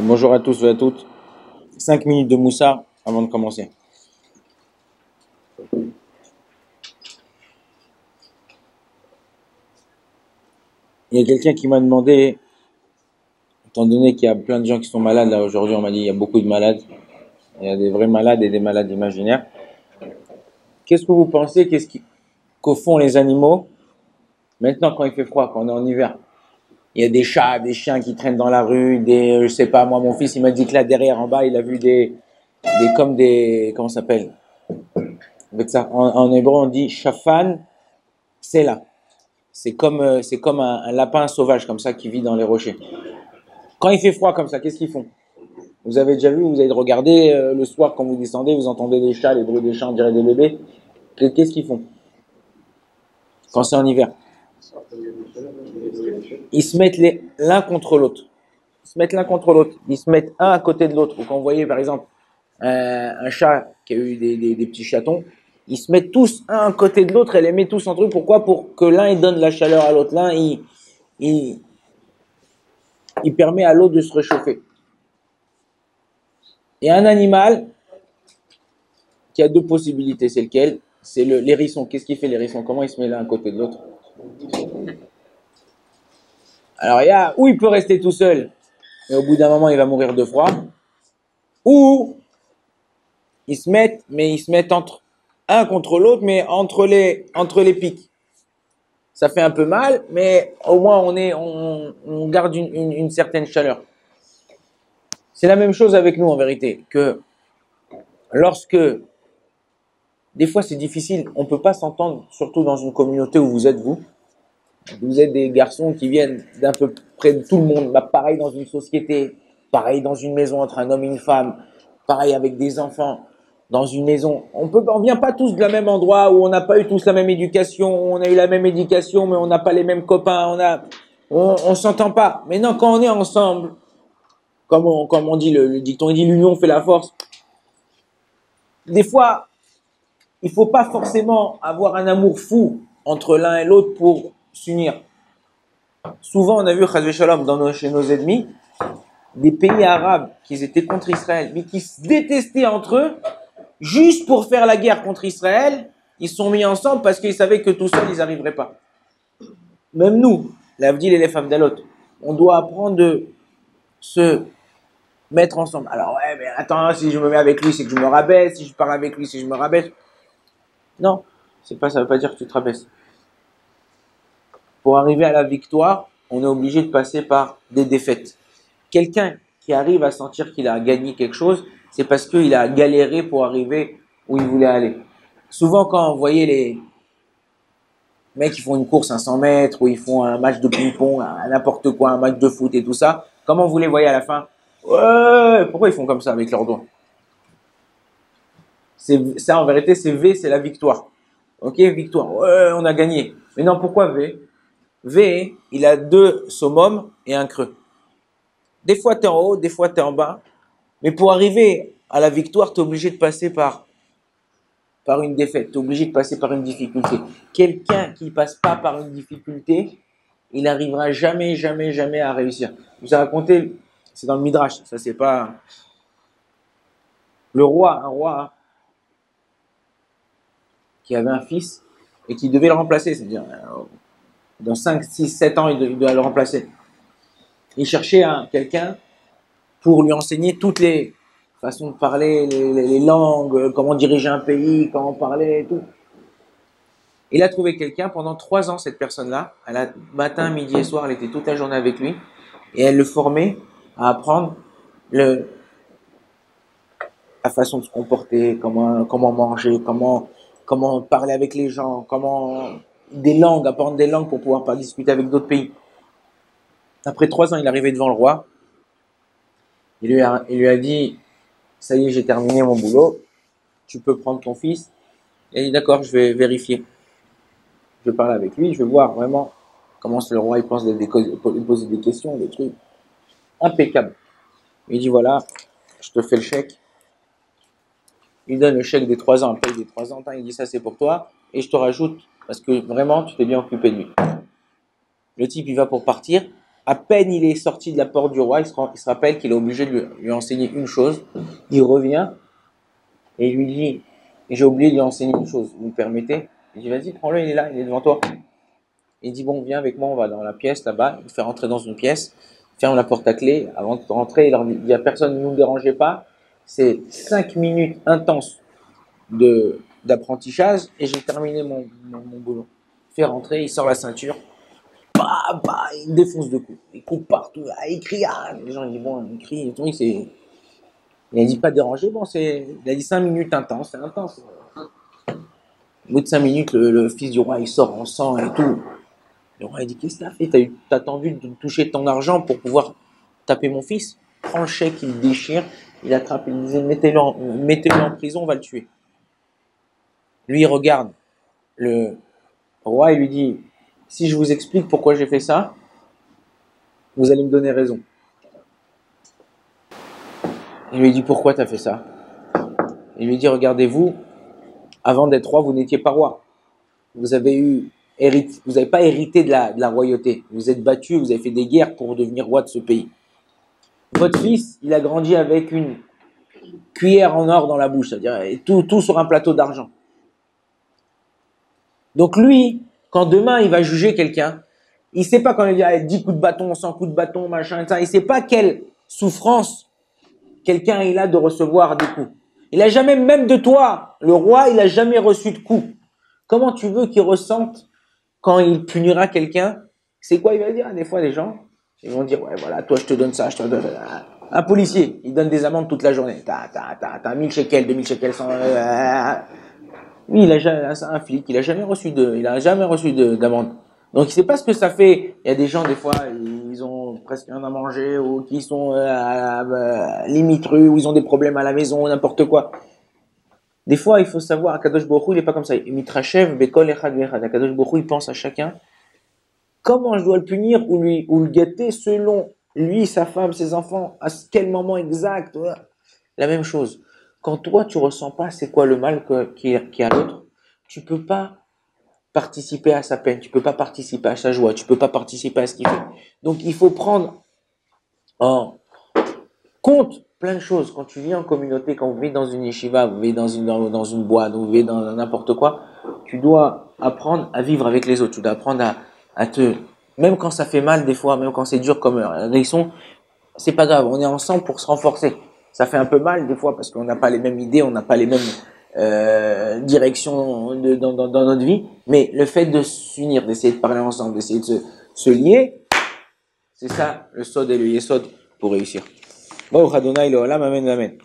Bonjour à tous et à toutes. 5 minutes de Moussa avant de commencer. Il y a quelqu'un qui m'a demandé, étant donné qu'il y a plein de gens qui sont malades là aujourd'hui, on m'a dit il y a beaucoup de malades. Il y a des vrais malades et des malades imaginaires. Qu'est-ce que vous pensez qu'au fond les animaux, maintenant quand il fait froid, quand on est en hiver, il y a des chats, des chiens qui traînent dans la rue, je sais pas, moi mon fils il m'a dit que là derrière en bas il a vu comment ça s'appelle? Avec ça, en hébreu on dit shafan, c'est là. C'est comme un lapin sauvage comme ça qui vit dans les rochers. Quand il fait froid comme ça, qu'est-ce qu'ils font? Vous avez déjà vu, vous avez regardé le soir quand vous descendez, vous entendez des chats, les bruits des chats, on dirait des bébés. Qu'est-ce qu'ils font quand c'est en hiver? Ils se mettent l'un contre l'autre. Ils se mettent l'un contre l'autre. Ils se mettent un à côté de l'autre. Ou quand vous voyez par exemple un chat qui a eu des petits chatons, ils se mettent tous un à côté de l'autre et les mettent tous entre eux. Pourquoi? Pour que l'un il donne la chaleur à l'autre. L'un il permet à l'autre de se réchauffer. Et un animal qui a deux possibilités, c'est lequel? C'est l'hérisson. Qu'est-ce qu'il fait l'hérisson? Comment il se met l'un à côté de l'autre? Alors où il peut rester tout seul, mais au bout d'un moment il va mourir de froid, ou ils se mettent entre un contre l'autre, mais entre les pics. Ça fait un peu mal, mais au moins on garde une certaine chaleur. C'est la même chose avec nous en vérité, que lorsque des fois c'est difficile, on peut pas s'entendre, surtout dans une communauté où vous êtes vous. Vous êtes des garçons qui viennent d'un peu près de tout le monde. Bah, pareil dans une société, pareil dans une maison entre un homme et une femme, pareil avec des enfants, dans une maison. On vient pas tous de la même endroit, où on n'a pas eu tous la même éducation, on a eu la même éducation, mais on n'a pas les mêmes copains, on s'entend pas. Mais non, quand on est ensemble, comme on dit le dicton, il dit l'union fait la force. Des fois, il faut pas forcément avoir un amour fou entre l'un et l'autre pour s'unir. Souvent, on a vu, Chazvé Shalom, chez nos ennemis, des pays arabes qui étaient contre Israël, mais qui se détestaient entre eux, juste pour faire la guerre contre Israël. Ils se sont mis ensemble parce qu'ils savaient que tout seuls, ils n'arriveraient pas. Même nous, l'Avdil et les femmes d'Alot, on doit apprendre de se mettre ensemble. Alors, ouais, mais attends, si je me mets avec lui, c'est que je me rabaisse. Si je parle avec lui, c'est que je me rabaisse. Non, ça veut pas dire que tu te rabaisses. Pour arriver à la victoire, on est obligé de passer par des défaites. Quelqu'un qui arrive à sentir qu'il a gagné quelque chose, c'est parce qu'il a galéré pour arriver où il voulait aller. Souvent, quand vous voyez les mecs qui font une course à 100 mètres, ou ils font un match de ping-pong, n'importe quoi, un match de foot et tout ça, comment vous les voyez à la fin? Ouais, pourquoi ils font comme ça avec leurs doigts? Ça, en vérité, c'est V, c'est la victoire. Ok, victoire. Ouais, on a gagné. Mais non, pourquoi V? V, il a deux summums et un creux. Des fois, tu es en haut, des fois, tu es en bas. Mais pour arriver à la victoire, tu es obligé de passer par une défaite. Tu es obligé de passer par une difficulté. Quelqu'un qui passe pas par une difficulté, il n'arrivera jamais, jamais, jamais à réussir. Je vous ai raconté, c'est dans le Midrash, ça c'est pas... Un roi qui avait un fils et qui devait le remplacer. C'est-à-dire, dans 5, 6, 7 ans, il doit le remplacer. Il cherchait quelqu'un pour lui enseigner toutes les façons de parler, les langues, comment diriger un pays, comment parler et tout. Il a trouvé quelqu'un pendant 3 ans, cette personne-là. Matin, midi et soir, elle était toute la journée avec lui. Et elle le formait à apprendre la façon de se comporter, comment manger, comment parler avec les gens, apprendre des langues pour pouvoir pas discuter avec d'autres pays. Après 3 ans, il est arrivé devant le roi. Il lui a dit, ça y est, j'ai terminé mon boulot. Tu peux prendre ton fils. Il a dit, d'accord, je vais vérifier. Je vais parler avec lui, je vais voir vraiment comment le roi il pense de poser des questions, des trucs impeccables. Il dit, voilà, je te fais le chèque. Il donne le chèque des 3 ans, après des 3 ans, il dit, ça c'est pour toi, et je te rajoute, parce que vraiment, tu t'es bien occupé de lui. Le type, il va pour partir, À peine il est sorti de la porte du roi, il se rappelle qu'il est obligé de lui enseigner une chose. Il revient et il lui dit, j'ai oublié de lui enseigner une chose, vous me permettez? Il dit, vas-y, prends-le, il est là, il est devant toi. Il dit, bon, viens avec moi, on va dans la pièce là-bas. Il fait rentrer dans une pièce, ferme la porte à clé. Avant de rentrer, il leur dit, il y a personne, ne nous dérangez pas. C'est 5 minutes intenses d'apprentissage et j'ai terminé mon boulot. Il fait rentrer, il sort la ceinture. Bah, bah, il défonce de coups. Il coupe partout. Ah, il crie. Ah, les gens, ils disent, bon, il crie. Il a dit pas déranger. Bon, il a dit 5 minutes intenses. C'est intense. Au bout de 5 minutes, le fils du roi, il sort en sang et tout. Le roi, il dit, qu'est-ce que t'as fait? T'as attendu de toucher ton argent pour pouvoir taper mon fils? Prends le chèque, il le déchire. Il attrape, il disait, mettez-le en prison, on va le tuer. Lui, il regarde le roi et lui dit, si je vous explique pourquoi j'ai fait ça, vous allez me donner raison. Il lui dit, pourquoi tu as fait ça? Il lui dit, regardez-vous, avant d'être roi, vous n'étiez pas roi. Vous n'avez pas hérité de la royauté. Vous êtes battu, vous avez fait des guerres pour devenir roi de ce pays. Votre fils, il a grandi avec une cuillère en or dans la bouche, c'est-à-dire tout sur un plateau d'argent. Donc lui, quand demain il va juger quelqu'un, il ne sait pas quand il dit 10 coups de bâton, 100 coups de bâton, machin, ça. Il ne sait pas quelle souffrance quelqu'un il a de recevoir des coups. Il a jamais, même de toi, le roi, il a jamais reçu de coups. Comment tu veux qu'il ressente quand il punira quelqu'un? C'est quoi il va dire? Des fois, les gens, ils vont dire, ouais, voilà, toi, je te donne ça, je te donne ça. Un policier, il donne des amendes toute la journée. T'as 1000 shekels, 2000 shekels, 100, lui, un flic, il a jamais reçu d'amende. Donc, il sait pas ce que ça fait. Il y a des gens, des fois, ils ont presque rien à manger, ou qui sont, limite rue, ou ils ont des problèmes à la maison, n'importe quoi. Des fois, il faut savoir, Akadosh Baruch Hu, il est pas comme ça. Mitrachev, Bekol, Echad, Echad. Akadosh Baruch Hu, il pense à chacun. Comment je dois le punir ou le gâter selon lui, sa femme, ses enfants, à quel moment exact. La même chose. Quand toi, tu ressens pas c'est quoi le mal qu'il y a à l'autre, tu peux pas participer à sa peine, tu peux pas participer à sa joie, tu peux pas participer à ce qu'il fait. Donc, il faut prendre en compte plein de choses. Quand tu vis en communauté, quand vous vivez dans une yeshiva, vous vivez dans une boîte, vous vivez dans n'importe quoi, tu dois apprendre à vivre avec les autres. Tu dois apprendre à même quand ça fait mal des fois, même quand c'est dur comme un hérisson, c'est pas grave, on est ensemble pour se renforcer. Ça fait un peu mal des fois parce qu'on n'a pas les mêmes idées, on n'a pas les mêmes directions dans notre vie, mais le fait de s'unir, d'essayer de parler ensemble, d'essayer de se lier, c'est ça le sod et le yesod pour réussir. Baruch Adonai Leolam, amen, amen.